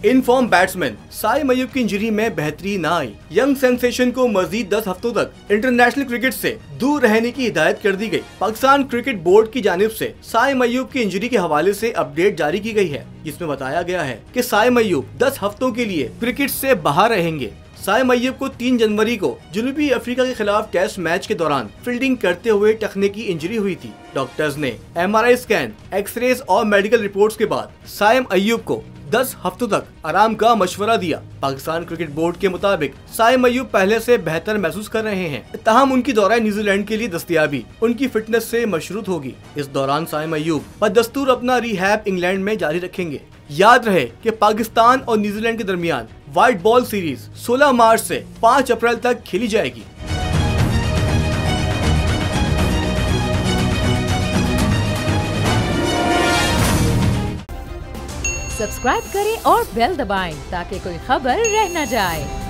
In form batsman Saim अय्यूब की injury में बेहतरी न आई। यंग सेंसेशन को मजीद 10 हफ्तों तक इंटरनेशनल क्रिकेट से दूर रहने की हिदायत कर दी गई। पाकिस्तान क्रिकेट बोर्ड की जानिब से साइम अय्यूब की इंजरी के हवाले से अपडेट जारी की गई है, जिसमें बताया गया है कि साइम अय्यूब 10 हफ्तों के लिए क्रिकेट से बाहर रहेंगे। साइम अय्यूब को 3 जनवरी को जनूबी अफ्रीका के खिलाफ टेस्ट मैच के दौरान फील्डिंग करते हुए टखने की इंजरी हुई थी। डॉक्टर्स ने MRI स्कैन, एक्सरेज और मेडिकल रिपोर्ट्स के बाद साइम अय्यूब को 10 हफ्तों तक आराम का मशवरा दिया। पाकिस्तान क्रिकेट बोर्ड के मुताबिक साइम अय्यूब पहले से बेहतर महसूस कर रहे हैं, ताहम उनकी दौरा न्यूजीलैंड के लिए दस्तयाबी उनकी फिटनेस से मशरूत होगी। इस दौरान साइम अय्यूब बदस्तूर अपना रिहैब इंग्लैंड में जारी रखेंगे। याद रहे कि पाकिस्तान और न्यूजीलैंड के दरमियान व्हाइट बॉल सीरीज 16 मार्च से 5 अप्रैल तक खेली जाएगी। सब्सक्राइब करें और बेल दबाएं ताकि कोई खबर रह न जाए।